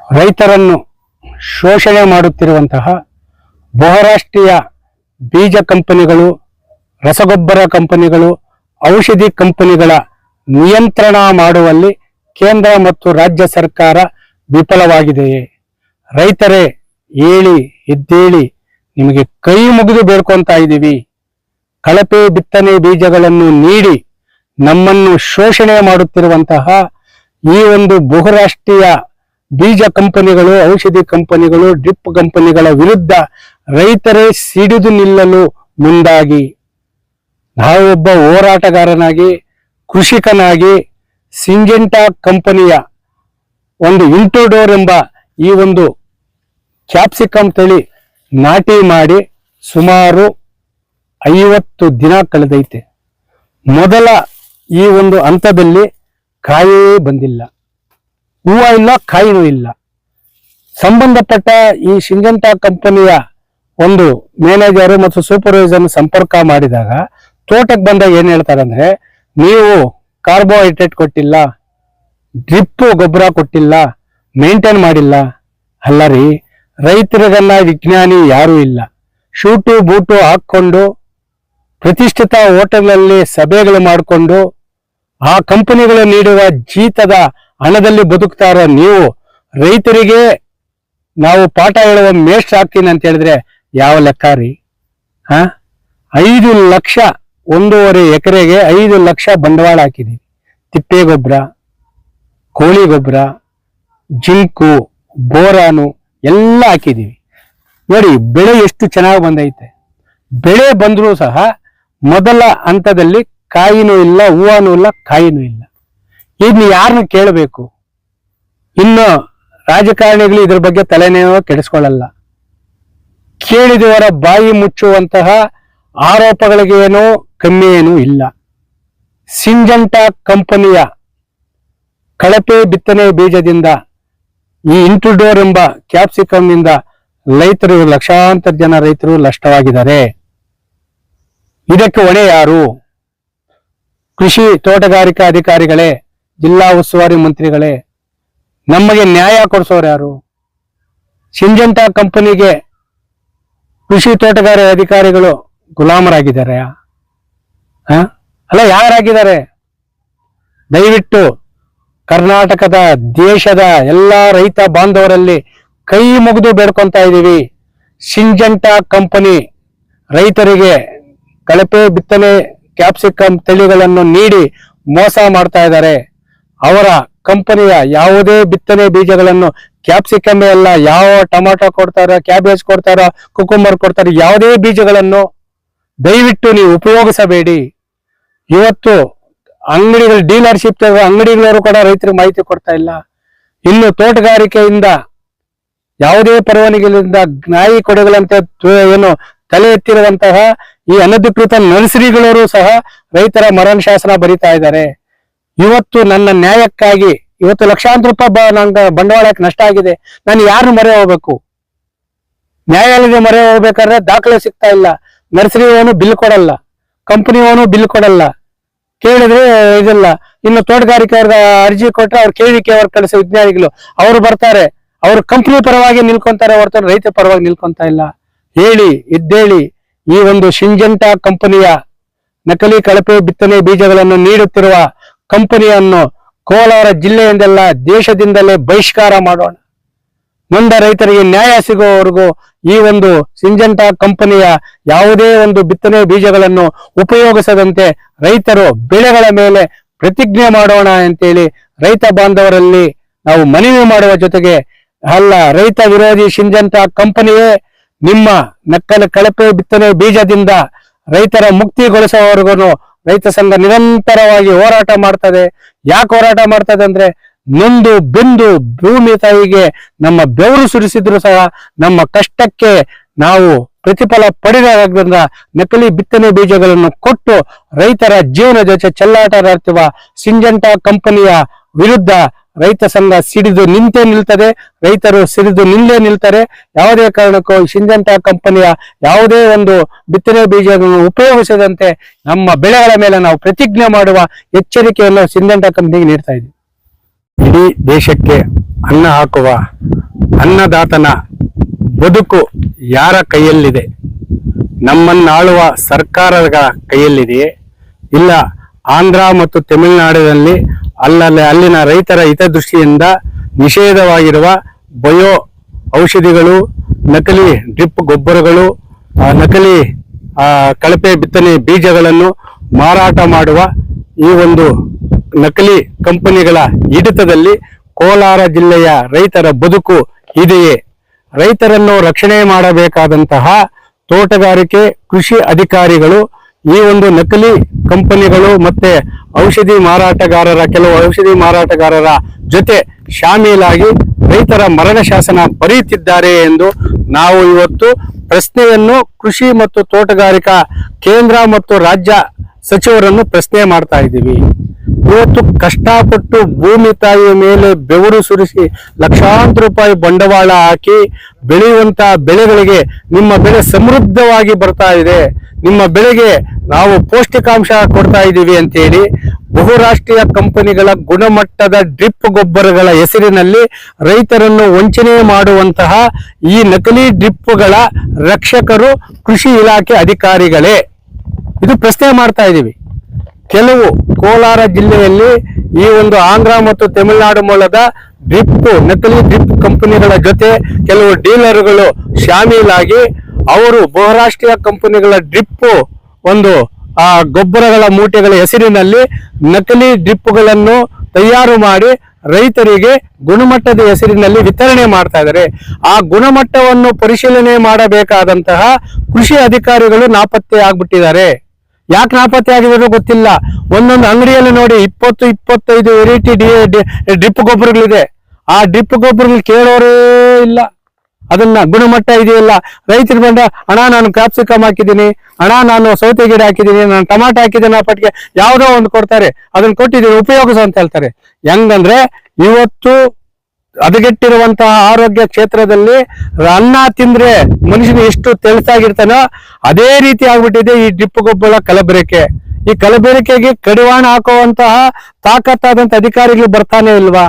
ರೈತರನ್ನು ಶೋಷಣೆ ಮಾಡುತ್ತಿರುವಂತಹ ಬಹುರಾಷ್ಟ್ರೀಯ ಬೀಜ ಕಂಪನಿಗಳು, ರಸಗೊಬ್ಬರ ಕಂಪನಿಗಳು, ಔಷಧಿ ಕಂಪನಿಗಳ ನಿಯಂತ್ರಣ ಮಾಡುವಲ್ಲಿ ಕೇಂದ್ರ ಮತ್ತು ರಾಜ್ಯ ಸರ್ಕಾರ ವಿಫಲವಾಗಿದೆಯೇ? ರೈತರೇ ಹೇಳಿ ಎದ್ದೇಳಿ, ನಿಮಗೆ ಕೈ ಮುಗಿದು ಬೇಡ್ಕೊಂತ ಇದ್ದೀವಿ. ಕಳಪೆ ಬಿತ್ತನೆ ಬೀಜಗಳನ್ನು ನೀಡಿ ನಮ್ಮನ್ನು ಶೋಷಣೆ ಮಾಡುತ್ತಿರುವಂತಹ ಈ ಒಂದು ಬಹುರಾಷ್ಟ್ರೀಯ ಬೀಜ ಕಂಪನಿಗಳು, ಔಷಧಿ ಕಂಪನಿಗಳು, ಡ್ರಿಪ್ ಕಂಪನಿಗಳ ವಿರುದ್ಧ ರೈತರೇ ಸಿಡಿದು ನಿಲ್ಲಲು ಮುಂದಾಗಿ, ನಾವೊಬ್ಬ ಹೋರಾಟಗಾರನಾಗಿ, ಕೃಷಿಕನಾಗಿ ಸಿಂಜೆಂಟಾ ಕಂಪನಿಯ ಒಂದು ಇಂಟ್ರೋಡೋರ್ ಎಂಬ ಈ ಒಂದು ಕ್ಯಾಪ್ಸಿಕಮ್ ತಳಿ ನಾಟಿ ಮಾಡಿ ಸುಮಾರು 50 ದಿನ ಕಳೆದೈತೆ. ಮೊದಲ ಈ ಒಂದು ಹಂತದಲ್ಲಿ ಕಾಯೇ ಬಂದಿಲ್ಲ, ಹೂವು ಇಲ್ಲ, ಕಾಯಿನೂ ಇಲ್ಲ. ಸಂಬಂಧಪಟ್ಟ ಈ ಸಿಂಜೆಂಟಾ ಕಂಪನಿಯ ಒಂದು ಮ್ಯಾನೇಜರ್ ಮತ್ತು ಸೂಪರ್ವೈಸರ್ ಸಂಪರ್ಕ ಮಾಡಿದಾಗ ತೋಟಕ್ಕೆ ಬಂದಾಗ ಏನ್ ಹೇಳ್ತಾರೆ ಅಂದ್ರೆ, ನೀವು ಕಾರ್ಬೋಹೈಡ್ರೇಟ್ ಕೊಟ್ಟಿಲ್ಲ, ಡ್ರಿಪ್ ಗೊಬ್ಬರ ಕೊಟ್ಟಿಲ್ಲ, ಮೇಂಟೈನ್ ಮಾಡಿಲ್ಲ. ಅಲ್ಲ ರೀ, ರೈತರಿಗೆಲ್ಲ ವಿಜ್ಞಾನಿ ಯಾರೂ ಇಲ್ಲ. ಶೂಟು ಬೂಟು ಹಾಕೊಂಡು ಪ್ರತಿಷ್ಠಿತ ಹೋಟೆಲ್ನಲ್ಲಿ ಸಭೆಗಳು ಮಾಡಿಕೊಂಡು ಆ ಕಂಪನಿಗಳು ನೀಡುವ ಜೀತದ ಹಣದಲ್ಲಿ ಬದುಕ್ತಾ ಇರೋ ನೀವು ರೈತರಿಗೆ ನಾವು ಪಾಠ ಹೇಳುವ ಮೇಷ್ಟ್ರ ಆಗ್ತೀನಿ ಅಂತ ಹೇಳಿದ್ರೆ ಯಾವ ಲೆಕ್ಕ ರೀ? 5 ಲಕ್ಷ 1.5 ಎಕರೆಗೆ 5 ಲಕ್ಷ ಬಂಡವಾಳ ಹಾಕಿದೀವಿ. ತಿಪ್ಪೆ ಗೊಬ್ಬರ, ಕೋಳಿ ಗೊಬ್ಬರ, ಜಿಂಕು, ಬೋರಾನು ಎಲ್ಲ ಹಾಕಿದೀವಿ. ನೋಡಿ ಬೆಳೆ ಎಷ್ಟು ಚೆನ್ನಾಗಿ ಬಂದೈತೆ. ಬೆಳೆ ಬಂದರೂ ಸಹ ಮೊದಲ ಹಂತದಲ್ಲಿ ಕಾಯಿನೂ ಇಲ್ಲ, ಹೂವನೂ ಇಲ್ಲ, ಕಾಯಿನೂ ಇಲ್ಲ. ಇನ್ನು ಯಾರನ್ನ ಕೇಳಬೇಕು? ಇನ್ನು ರಾಜಕಾರಣಿಗಳು ಇದ್ರ ಬಗ್ಗೆ ತಲೆನೇನೋ ಕೆಡಿಸ್ಕೊಳ್ಳಲ್ಲ. ಕೇಳಿದವರ ಬಾಯಿ ಮುಚ್ಚುವಂತಹ ಆರೋಪಗಳಿಗೇನೋ ಕಮ್ಮಿ ಏನೂ ಇಲ್ಲ. ಸಿಂಜೆಂಟಾ ಕಂಪನಿಯ ಕಳಪೆ ಬಿತ್ತನೆ ಬೀಜದಿಂದ, ಈ ಇಂಟ್ರೋಡೋರ್ ಎಂಬ ಕ್ಯಾಪ್ಸಿಕಮ್ ನಿಂದ ರೈತರು, ಲಕ್ಷಾಂತರ ಜನ ರೈತರು ನಷ್ಟವಾಗಿದ್ದಾರೆ. ಇದಕ್ಕೆ ಹೊಣೆ ಯಾರು? ಕೃಷಿ ತೋಟಗಾರಿಕಾ ಅಧಿಕಾರಿಗಳೇ, ಜಿಲ್ಲಾ ಉಸ್ತುವಾರಿ ಮಂತ್ರಿಗಳೇ. ನಮಗೆ ನ್ಯಾಯ ಕೊಡಿಸೋರು ಯಾರು? ಸಿಂಜೆಂಟಾ ಕಂಪನಿಗೆ ಕೃಷಿ ತೋಟಗಾರಿಕಾ ಅಧಿಕಾರಿಗಳು ಗುಲಾಮರಾಗಿದ್ದಾರೆ? ಅಲ್ಲ, ಯಾರಾಗಿದ್ದಾರೆ? ದಯವಿಟ್ಟು ಕರ್ನಾಟಕದ, ದೇಶದ ಎಲ್ಲ ರೈತ ಬಾಂಧವರಲ್ಲಿ ಕೈ ಮುಗಿದು ಬೇಡ್ಕೊಂತ ಇದ್ದೀವಿ. ಸಿಂಜೆಂಟಾ ಕಂಪನಿ ರೈತರಿಗೆ ಕಳಪೆ ಬಿತ್ತನೆ ಕ್ಯಾಪ್ಸಿಕಮ್ ತಳಿಗಳನ್ನು ನೀಡಿ ಮೋಸ ಮಾಡ್ತಾ ಇದ್ದಾರೆ. ಅವರ ಕಂಪನಿಯ ಯಾವುದೇ ಬಿತ್ತನೆ ಬೀಜಗಳನ್ನು, ಕ್ಯಾಪ್ಸಿಕಮ್ ಎಲ್ಲ, ಯಾವ ಟೊಮಾಟೊ ಕೊಡ್ತಾರೋ, ಕ್ಯಾಬೇಜ್ ಕೊಡ್ತಾರೋ, ಕುಕುಂಬರ್ ಕೊಡ್ತಾರೋ, ಯಾವುದೇ ಬೀಜಗಳನ್ನು ದಯವಿಟ್ಟು ನೀವು ಉಪಯೋಗಿಸಬೇಡಿ. ಇವತ್ತು ಅಂಗಡಿಗಳು, ಡೀಲರ್ಶಿಪ್ ಅಂಗಡಿಗಳವರು ಕೂಡ ರೈತರಿಗೆ ಮಾಹಿತಿ ಕೊಡ್ತಾ ಇಲ್ಲ. ಇನ್ನು ತೋಟಗಾರಿಕೆಯಿಂದ ಯಾವುದೇ ಪರವಾನಗಿಗಳಿಂದ ನಾಯಿ ಕೊಡೆಗಳಂತೆ ಏನು ತಲೆ ಎತ್ತಿರುವಂತಹ ಈ ಅನಧಿಕೃತ ನರ್ಸರಿಗಳವರು ಸಹ ರೈತರ ಮರಣ ಶಾಸನ ಬರೀತಾ ಇದ್ದಾರೆ. ಇವತ್ತು ನನ್ನ ನ್ಯಾಯಕ್ಕಾಗಿ ಇವತ್ತು ಲಕ್ಷಾಂತರ ರೂಪಾಯಿ ನಂಗೆ ಬಂಡವಾಳಕ್ಕೆ ನಷ್ಟ ಆಗಿದೆ. ನಾನು ಯಾರನ್ನು ಮೊರೆ ಹೋಗ್ಬೇಕು? ನ್ಯಾಯಾಲಯದ ಮೊರೆ ಹೋಗ್ಬೇಕಾದ್ರೆ ದಾಖಲೆ ಸಿಗ್ತಾ ಇಲ್ಲ. ನರ್ಸರಿ ಓನು ಬಿಲ್ ಕೊಡಲ್ಲ, ಕಂಪನಿ ಓನು ಬಿಲ್ ಕೊಡಲ್ಲ. ಕೇಳಿದ್ರೆ ಇದಲ್ಲ. ಇನ್ನು ತೋಟಗಾರಿಕೆ ಅವ್ರಿಗೆ ಅರ್ಜಿ ಕೊಟ್ರೆ ಅವ್ರು ಕೇಳಿಕೆ ಅವ್ರು ಕಳಿಸೋ ವಿಜ್ಞಾನಿಗಳು ಅವರು ಬರ್ತಾರೆ, ಅವ್ರ ಕಂಪನಿ ಪರವಾಗಿ ನಿಲ್ಕೊಂತಾರೆ, ಹೊರತು ರೈತ ಪರವಾಗಿ ನಿಲ್ಕೊಂತ ಇಲ್ಲ. ಹೇಳಿ ಎದ್ದೇಳಿ, ಈ ಒಂದು ಸಿಂಜೆಂಟಾ ಕಂಪನಿಯ ನಕಲಿ ಕಳಪೆ ಬಿತ್ತನೆ ಬೀಜಗಳನ್ನು ನೀಡುತ್ತಿರುವ ಕಂಪನಿಯನ್ನು ಕೋಲಾರ ಜಿಲ್ಲೆಯಿಂದಲ್ಲ ದೇಶದಿಂದಲೇ ಬಹಿಷ್ಕಾರ ಮಾಡೋಣ. ನೊಂದ ರೈತರಿಗೆ ನ್ಯಾಯ ಸಿಗುವವರೆಗೂ ಈ ಒಂದು ಸಿಂಜೆಂಟಾ ಕಂಪನಿಯ ಯಾವುದೇ ಒಂದು ಬಿತ್ತನೆ ಬೀಜಗಳನ್ನು ಉಪಯೋಗಿಸದಂತೆ ರೈತರು ಬೆಳೆಗಳ ಮೇಲೆ ಪ್ರತಿಜ್ಞೆ ಮಾಡೋಣ ಅಂತೇಳಿ ರೈತ ಬಾಂಧವರಲ್ಲಿ ನಾವು ಮನವಿ ಮಾಡುವ ಜೊತೆಗೆ, ಅಲ್ಲ, ರೈತ ವಿರೋಧಿ ಸಿಂಜೆಂಟಾ ಕಂಪನಿಯೇ ನಿಮ್ಮ ನಕ್ಕಲ ಕಳಪೆ ಬಿತ್ತನೆ ಬೀಜದಿಂದ ರೈತರ ಮುಕ್ತಿಗೊಳಿಸುವವರೆಗೂ ರೈತ ಸಂಘ ನಿರಂತರವಾಗಿ ಹೋರಾಟ ಮಾಡ್ತದೆ. ಯಾಕೆ ಹೋರಾಟ ಮಾಡ್ತದೆ ಅಂದ್ರೆ, ನೊಂದು ಬೆಂದು ಭೂಮಿ ತಾಯಿಗೆ ನಮ್ಮ ಬೆವರು ಸುರಿಸಿದ್ರು ಸಹ ನಮ್ಮ ಕಷ್ಟಕ್ಕೆ ನಾವು ಪ್ರತಿಫಲ ಪಡೆದಾದ್ರಿಂದ ನಕಲಿ ಬಿತ್ತನೆ ಬೀಜಗಳನ್ನು ಕೊಟ್ಟು ರೈತರ ಜೀವನ ಜೊತೆ ಚೆಲ್ಲಾಟವಾಡುತ್ತಿರುವ ಸಿಂಜೆಂಟಾ ಕಂಪನಿಯ ವಿರುದ್ಧ ರೈತ ಸಂಘ ಸಿಡಿದು ನಿಂತೇ ನಿಲ್ತದೆ. ರೈತರು ಸಿಡಿದು ನಿಲ್ಲೇ ನಿಲ್ತಾರೆ. ಯಾವುದೇ ಕಾರಣಕ್ಕೂ ಸಿಂಜೆಂಟಾ ಕಂಪನಿಯ ಯಾವುದೇ ಒಂದು ಬಿತ್ತನೆ ಬೀಜಗಳನ್ನು ಉಪಯೋಗಿಸದಂತೆ ನಮ್ಮ ಬೆಳೆಗಳ ಮೇಲೆ ನಾವು ಪ್ರತಿಜ್ಞೆ ಮಾಡುವ ಎಚ್ಚರಿಕೆಯನ್ನು ಸಿಂಜೆಂಟಾ ಕಂಪನಿಗೆ ನೀಡ್ತಾ ಇದ್ದೀವಿ. ಇಡೀ ದೇಶಕ್ಕೆ ಅನ್ನ ಹಾಕುವ ಅನ್ನದಾತನ ಬದುಕು ಯಾರ ಕೈಯಲ್ಲಿದೆ? ನಮ್ಮನ್ನಾಳುವ ಸರ್ಕಾರದ ಕೈಯಲ್ಲಿದೆಯೇ? ಇಲ್ಲ ಆಂಧ್ರ ಮತ್ತು ತಮಿಳುನಾಡಿನಲ್ಲಿ ಅಲ್ಲಿನ ರೈತರ ಹಿತದೃಷ್ಟಿಯಿಂದ ನಿಷೇಧವಾಗಿರುವ ಬಯೋ ಔಷಧಿಗಳು, ನಕಲಿ ಡ್ರಿಪ್ ಗೊಬ್ಬರಗಳು, ನಕಲಿ ಕಳಪೆ ಬಿತ್ತನೆ ಬೀಜಗಳನ್ನು ಮಾರಾಟ ಮಾಡುವ ಈ ಒಂದು ನಕಲಿ ಕಂಪನಿಗಳ ಹಿಡಿತದಲ್ಲಿ ಕೋಲಾರ ಜಿಲ್ಲೆಯ ರೈತರ ಬದುಕು ಇದೆಯೇ? ರೈತರನ್ನು ರಕ್ಷಣೆ ಮಾಡಬೇಕಾದಂತಹ ತೋಟಗಾರಿಕೆ ಕೃಷಿ ಅಧಿಕಾರಿಗಳು ಈ ಒಂದು ನಕಲಿ ಕಂಪನಿಗಳು ಮತ್ತೆ ಕೆಲವು ಔಷಧಿ ಮಾರಾಟಗಾರರ ಜೊತೆ ಶಾಮೀಲಾಗಿ ರೈತರ ಮರಣ ಶಾಸನ ಬರೆಯುತ್ತಿದ್ದಾರೆ ಎಂದು ನಾವು ಇವತ್ತು ಪ್ರಶ್ನೆಯನ್ನು ಕೃಷಿ ಮತ್ತು ತೋಟಗಾರಿಕಾ ಕೇಂದ್ರ ಮತ್ತು ರಾಜ್ಯ ಸಚಿವರನ್ನು ಪ್ರಶ್ನೆ ಮಾಡ್ತಾ ಇದ್ದೀವಿ. ಇವತ್ತು ಕಷ್ಟಪಟ್ಟು ಭೂಮಿ ತಾಯಿಯ ಮೇಲೆ ಬೆವರು ಸುರಿಸಿ ಲಕ್ಷಾಂತರ ರೂಪಾಯಿ ಬಂಡವಾಳ ಹಾಕಿ ಬೆಳೆಯುವಂತಹ ಬೆಳೆಗಳಿಗೆ ನಿಮ್ಮ ಬೆಳೆ ಸಮೃದ್ಧವಾಗಿ ಬರ್ತಾ ಇದೆ, ನಿಮ್ಮ ಬೆಳೆಗೆ ನಾವು ಪೌಷ್ಟಿಕಾಂಶ ಕೊಡ್ತಾ ಇದ್ದೀವಿ ಅಂತೇಳಿ ಬಹುರಾಷ್ಟ್ರೀಯ ಕಂಪನಿಗಳ ಗುಣಮಟ್ಟದ ಡ್ರಿಪ್ ಗೊಬ್ಬರಗಳ ಹೆಸರಿನಲ್ಲಿ ರೈತರನ್ನು ವಂಚನೆ ಮಾಡುವಂತಹ ಈ ನಕಲಿ ಡ್ರಿಪ್ಗಳ ರಕ್ಷಕರು ಕೃಷಿ ಇಲಾಖೆ ಅಧಿಕಾರಿಗಳೇ? ಇದು ಪ್ರಶ್ನೆ ಮಾಡ್ತಾ ಇದ್ದೀವಿ. ಕೆಲವು ಕೋಲಾರ ಜಿಲ್ಲೆಯಲ್ಲಿ ಈ ಒಂದು ಆಂಧ್ರ ಮತ್ತು ತಮಿಳುನಾಡು ಮೂಲದ ನಕಲಿ ಡ್ರಿಪ್ ಕಂಪನಿಗಳ ಜೊತೆ ಕೆಲವು ಡೀಲರ್ಗಳು ಶಾಮೀಲಾಗಿ ಅವರು ಬಹುರಾಷ್ಟ್ರೀಯ ಕಂಪನಿಗಳ ಡ್ರಿಪ್ ಒಂದು ಗೊಬ್ಬರಗಳ ಮೂಟೆಗಳ ಹೆಸರಿನಲ್ಲಿ ನಕಲಿ ಡ್ರಿಪ್ಗಳನ್ನು ತಯಾರು ಮಾಡಿ ರೈತರಿಗೆ ಗುಣಮಟ್ಟದ ಹೆಸರಿನಲ್ಲಿ ವಿತರಣೆ ಮಾಡ್ತಾ ಇದ್ದಾರೆ. ಆ ಗುಣಮಟ್ಟವನ್ನು ಪರಿಶೀಲನೆ ಮಾಡಬೇಕಾದಂತಹ ಕೃಷಿ ಅಧಿಕಾರಿಗಳು ನಾಪತ್ತೆ ಆಗ್ಬಿಟ್ಟಿದ್ದಾರೆ. ಯಾಕೆ ನಾಪತ್ತೆ ಆಗಿರೋದು ಗೊತ್ತಿಲ್ಲ. ಒಂದೊಂದು ಅಂಗಡಿಯಲ್ಲಿ ನೋಡಿ 20-25 ವೆರೈಟಿ ಡ್ರಿಪ್ ಗೊಬ್ಬರಗಳಿದೆ. ಆ ಡ್ರಿಪ್ ಗೊಬ್ಬರಗಳು ಕೇಳೋರೇ ಇಲ್ಲ, ಅದನ್ನ ಗುಣಮಟ್ಟ ಇದೆಯಲ್ಲ. ರೈತರು ಬಂದ, ಅಣ್ಣ ನಾನು ಕ್ಯಾಪ್ಸಿಕಮ್ ಹಾಕಿದ್ದೀನಿ, ಅಣ್ಣ ನಾನು ಸೌತೆ ಗಿಡ ಹಾಕಿದ್ದೀನಿ, ನಾನು ಟಮಾಟೊ ಹಾಕಿದ್ದೀನಿ, ಪಟ್ಟಿಗೆ ಯಾವುದೋ ಒಂದು ಕೊಡ್ತಾರೆ, ಅದನ್ನ ಕೊಟ್ಟಿದ್ದೀನಿ ಉಪಯೋಗಿಸು ಅಂತ ಹೇಳ್ತಾರೆ. ಹೆಂಗಂದ್ರೆ ಇವತ್ತು ಹದಗೆಟ್ಟಿರುವಂತಹ ಆರೋಗ್ಯ ಕ್ಷೇತ್ರದಲ್ಲಿ ಅನ್ನ ತಿಂದ್ರೆ ಮನುಷ್ಯನು ಎಷ್ಟು ತೆಳಸಾಗಿರ್ತಾನೋ ಅದೇ ರೀತಿ ಆಗ್ಬಿಟ್ಟಿದೆ ಈ ಡ್ರಿಪ್ ಗೊಬ್ಬರ ಕಲಬೆರಕೆ. ಈ ಕಲಬೆರಕೆಗೆ ಕಡಿವಾಣ ಹಾಕುವಂತಹ ತಾಕತ್ತಾದಂತ ಅಧಿಕಾರಿಗಳು ಬರ್ತಾನೆ ಇಲ್ವಾ?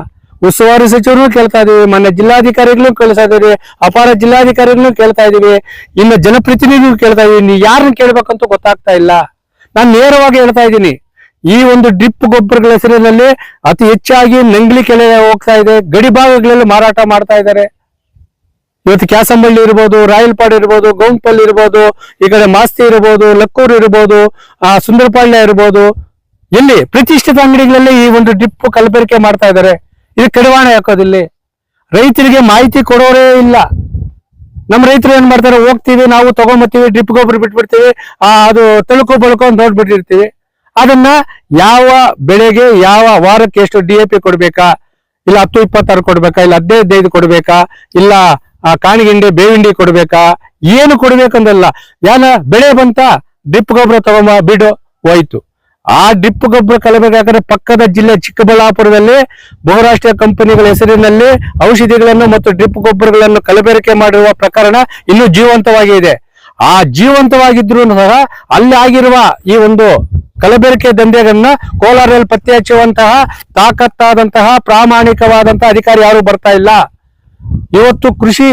ಉಸ್ತುವಾರಿ ಸಚಿವರು ಕೇಳ್ತಾ ಇದೀವಿ, ಮೊನ್ನೆ ಜಿಲ್ಲಾಧಿಕಾರಿಗಳು ಕೇಳ್ತಾ ಇದೀವಿ, ಅಪಾರ ಜಿಲ್ಲಾಧಿಕಾರಿಗಳು ಕೇಳ್ತಾ ಇದೀವಿ, ಇನ್ನು ಜನಪ್ರತಿನಿಧಿಗಳು ಕೇಳ್ತಾ ಇದೀವಿ. ನೀವು ಯಾರನ್ನ ಕೇಳ್ಬೇಕಂತೂ ಗೊತ್ತಾಗ್ತಾ ಇಲ್ಲ. ನಾನು ನೇರವಾಗಿ ಹೇಳ್ತಾ ಇದ್ದೀನಿ, ಈ ಒಂದು ಡ್ರಿಪ್ ಗೊಬ್ಬರಗಳ ಹೆಸರಿನಲ್ಲಿ ಅತಿ ಹೆಚ್ಚಾಗಿ ನಂಗ್ಲಿ ಕೆಳೆ ಹೋಗ್ತಾ ಇದೆ, ಗಡಿ ಭಾಗಗಳಲ್ಲಿ ಮಾರಾಟ ಮಾಡ್ತಾ ಇದ್ದಾರೆ. ಇವತ್ತು ಕ್ಯಾಸಂಬಳ್ಳಿ ಇರ್ಬೋದು, ರಾಯಲ್ಪಾಡ್ ಇರ್ಬೋದು, ಗೌಂಪಲ್ಲಿ ಇರ್ಬೋದು, ಈ ಕಡೆ ಮಾಸ್ತಿ ಇರ್ಬೋದು, ಲಕ್ಕೂರು ಇರ್ಬೋದು, ಸುಂದರಪಾಳ್ಯ ಇರ್ಬೋದು, ಎಲ್ಲಿ ಪ್ರತಿಷ್ಠಿತ ಅಂಗಡಿಗಳಲ್ಲಿ ಈ ಒಂದು ಡ್ರಿಪ್ ಕಲಬೆರಕೆ ಮಾಡ್ತಾ ಇದ್ದಾರೆ. ಇದು ಕಡಿವಾಣ ಹಾಕೋದಿಲ್ಲ. ರೈತರಿಗೆ ಮಾಹಿತಿ ಕೊಡೋರೇ ಇಲ್ಲ. ನಮ್ಮ ರೈತರು ಏನ್ ಮಾಡ್ತಾರೆ, ಹೋಗ್ತೀವಿ ನಾವು ತಗೊಂಬತ್ತೀವಿ, ಡ್ರಿಪ್ ಗೊಬ್ಬರ ಬಿಟ್ಬಿಡ್ತೀವಿ, ಅದು ತಳುಕು ಬಳುಕು ನೋಡ್ಬಿಟ್ಟಿರ್ತೀವಿ. ಅದನ್ನ ಯಾವ ಬೆಳೆಗೆ ಯಾವ ವಾರಕ್ಕೆ ಎಷ್ಟು DAP ಕೊಡ್ಬೇಕಾ, ಇಲ್ಲ 10-26 ಕೊಡ್ಬೇಕಾ, ಇಲ್ಲ 15-15 ಕೊಡ್ಬೇಕಾ, ಇಲ್ಲ ಕಾಣಿಗಿಂಡಿ ಬೇವಿಂಡಿ ಕೊಡ್ಬೇಕಾ, ಏನು ಕೊಡ್ಬೇಕಂದಲ್ಲ. ಬೆಳೆ ಬಂತ ಡ್ರಿಪ್ ಗೊಬ್ಬರ ತಗೊಂಬ ಬಿಡು ಹೋಯ್ತು. ಆ ಡ್ರಿಪ್ ಗೊಬ್ಬರ ಕಲಬೇಕಾದ್ರೆ ಪಕ್ಕದ ಜಿಲ್ಲೆ ಚಿಕ್ಕಬಳ್ಳಾಪುರದಲ್ಲಿ ಬಹುರಾಷ್ಟ್ರೀಯ ಕಂಪನಿಗಳ ಹೆಸರಿನಲ್ಲಿ ಔಷಧಿಗಳನ್ನು ಮತ್ತು ಡ್ರಿಪ್ ಗೊಬ್ಬರಗಳನ್ನು ಕಲಬೆರಕೆ ಮಾಡಿರುವ ಪ್ರಕರಣ ಇನ್ನೂ ಜೀವಂತವಾಗಿ ಇದೆ. ಆ ಜೀವಂತವಾಗಿದ್ರು ಸಹ ಅಲ್ಲಿ ಆಗಿರುವ ಈ ಒಂದು ಕಲಬೆರಕೆ ದಂಧೆಗಳನ್ನ ಕೋಲಾರದಲ್ಲಿ ಪತ್ತೆ ಹಚ್ಚುವಂತಹ ತಾಕತ್ತಾದಂತಹ ಪ್ರಾಮಾಣಿಕವಾದಂತಹ ಅಧಿಕಾರಿ ಯಾರು ಬರ್ತಾ ಇಲ್ಲ. ಇವತ್ತು ಕೃಷಿ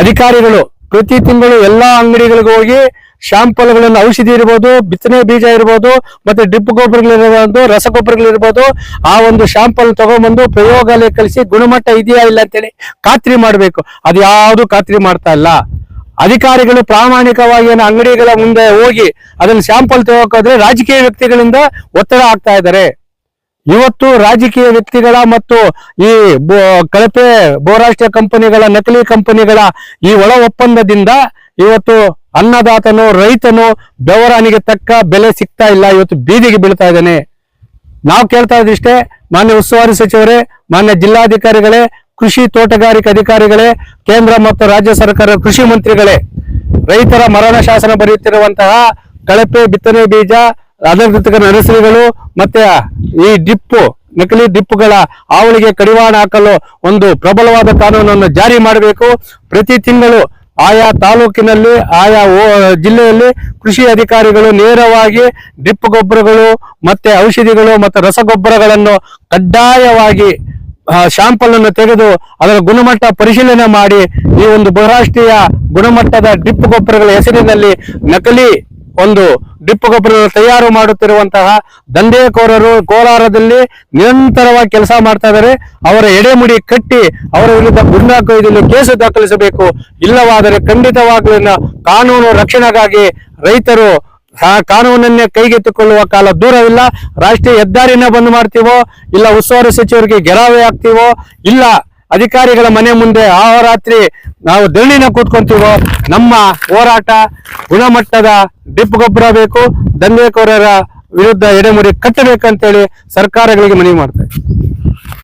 ಅಧಿಕಾರಿಗಳು ಪ್ರತಿ ತಿಂಗಳು ಎಲ್ಲಾ ಅಂಗಡಿಗಳಿಗೆ ಹೋಗಿ ಶಾಂಪಲ್ಗಳನ್ನು, ಔಷಧಿ ಇರ್ಬೋದು, ಬಿತ್ತನೆ ಬೀಜ ಇರ್ಬೋದು, ಮತ್ತೆ ಡ್ರಿಪ್ ಗೊಬ್ಬರಗಳಿರ್ಬೋದು, ರಸಗೊಬ್ಬರಗಳಿರ್ಬೋದು, ಆ ಒಂದು ಶಾಂಪಲ್ ತಗೊಂಡ್ಬಂದು ಪ್ರಯೋಗಾಲಯ ಕಳಿಸಿ ಗುಣಮಟ್ಟ ಇದೆಯಾ ಇಲ್ಲ ಅಂತೇಳಿ ಖಾತ್ರಿ ಮಾಡಬೇಕು. ಅದು ಯಾವುದು ಖಾತ್ರಿ ಮಾಡ್ತಾ ಇಲ್ಲ. ಅಧಿಕಾರಿಗಳು ಪ್ರಾಮಾಣಿಕವಾಗಿ ಅಂಗಡಿಗಳ ಮುಂದೆ ಹೋಗಿ ಅದನ್ನ ಶಾಂಪಲ್ ತಗೋಕೋದ್ರೆ ರಾಜಕೀಯ ವ್ಯಕ್ತಿಗಳಿಂದ ಒತ್ತಡ ಆಗ್ತಾ ಇದ್ದಾರೆ. ಇವತ್ತು ರಾಜಕೀಯ ವ್ಯಕ್ತಿಗಳ ಮತ್ತು ಈ ಕಳಪೆ ಬಹುರಾಷ್ಟ್ರೀಯ ಕಂಪನಿಗಳ, ನಕಲಿ ಕಂಪನಿಗಳ ಈ ಒಳ ಒಪ್ಪಂದದಿಂದ ಇವತ್ತು ಅನ್ನದಾತನು, ರೈತನು ಬೆವರಾನಿಗೆ ತಕ್ಕ ಬೆಲೆ ಸಿಗ್ತಾ ಇಲ್ಲ. ಇವತ್ತು ಬೀದಿಗೆ ಬೀಳ್ತಾ ಇದ್ದಾನೆ. ನಾವು ಕೇಳ್ತಾ ಇದ್ದಿಷ್ಟೇ, ಮಾನ್ಯ ಉಸ್ತುವಾರಿ ಸಚಿವರೇ, ಮಾನ್ಯ ಜಿಲ್ಲಾಧಿಕಾರಿಗಳೇ, ಕೃಷಿ ತೋಟಗಾರಿಕೆ ಅಧಿಕಾರಿಗಳೇ, ಕೇಂದ್ರ ಮತ್ತು ರಾಜ್ಯ ಸರ್ಕಾರ ಕೃಷಿ ಮಂತ್ರಿಗಳೇ, ರೈತರ ಮರಣ ಶಾಸನ ಬರೆಯುತ್ತಿರುವಂತಹ ಕಳಪೆ ಬಿತ್ತನೆ ಬೀಜ, ಅನಧಿಕೃತ ನರ್ಸರಿಗಳು ಮತ್ತೆ ಈ ನಕಲಿ ಡ್ರಿಪ್ಗಳ ಹಾವಳಿಗೆ ಕಡಿವಾಣ ಹಾಕಲು ಒಂದು ಪ್ರಬಲವಾದ ಕಾನೂನನ್ನು ಜಾರಿ ಮಾಡಬೇಕು. ಪ್ರತಿ ತಿಂಗಳು ಆಯಾ ತಾಲೂಕಿನಲ್ಲಿ, ಆಯಾ ಜಿಲ್ಲೆಯಲ್ಲಿ ಕೃಷಿ ಅಧಿಕಾರಿಗಳು ನೇರವಾಗಿ ಡ್ರಿಪ್ ಗೊಬ್ಬರಗಳು ಮತ್ತೆ ಔಷಧಿಗಳು ಮತ್ತು ರಸಗೊಬ್ಬರಗಳನ್ನು ಕಡ್ಡಾಯವಾಗಿ ಶಾಂಪಲ್ ಅನ್ನು ತೆಗೆದು ಅದರ ಗುಣಮಟ್ಟ ಪರಿಶೀಲನೆ ಮಾಡಿ ಈ ಒಂದು ಬಹುರಾಷ್ಟ್ರೀಯ ಗುಣಮಟ್ಟದ ಡ್ರಿಪ್ ಗೊಬ್ಬರಗಳ ಹೆಸರಿನಲ್ಲಿ ನಕಲಿ ಒಂದು ಡ್ರಿಪ್ ಗೊಬ್ಬರ ತಯಾರು ಮಾಡುತ್ತಿರುವಂತಹ ದಂಧೆಕೋರರು ಕೋಲಾರದಲ್ಲಿ ನಿರಂತರವಾಗಿ ಕೆಲಸ ಮಾಡ್ತಾ ಇದ್ದಾರೆ. ಅವರ ಎಡೆಮುಡಿ ಕಟ್ಟಿ ಅವರ ವಿರುದ್ಧ ಗುಂಡಾ ಕೊಯ್ದಲ್ಲಿ ಕೇಸು ದಾಖಲಿಸಬೇಕು. ಇಲ್ಲವಾದರೆ ಖಂಡಿತವಾಗ್ಲೂ ಕಾನೂನು ರಕ್ಷಣೆಗಾಗಿ ರೈತರು ಕಾನೂನನ್ನೇ ಕೈಗೆತ್ತಿಕೊಳ್ಳುವ ಕಾಲ ದೂರವಿಲ್ಲ. ರಾಷ್ಟ್ರೀಯ ಹೆದ್ದಾರಿನ ಬಂದ್ ಮಾಡ್ತೀವೋ, ಇಲ್ಲ ಉಸ್ತುವಾರಿ ಸಚಿವರಿಗೆ ಗೆರಾವೆ ಹಾಕ್ತೀವೋ, ಇಲ್ಲ ಅಧಿಕಾರಿಗಳ ಮನೆ ಮುಂದೆ ಅಹೋರಾತ್ರಿ ನಾವು ಧರಣಿನ ಕೂತ್ಕೊಂತೀವೋ, ನಮ್ಮ ಹೋರಾಟ ಗುಣಮಟ್ಟದ ಡ್ರಿಪ್ ಗೊಬ್ಬರ ಬೇಕು, ದಂಧೆಕೋರರ ವಿರುದ್ಧ ಎಡೆಮುಡಿ ಕಟ್ಟಬೇಕಂತೇಳಿ ಸರ್ಕಾರಗಳಿಗೆ ಮನವಿ ಮಾಡ್ತಾರೆ.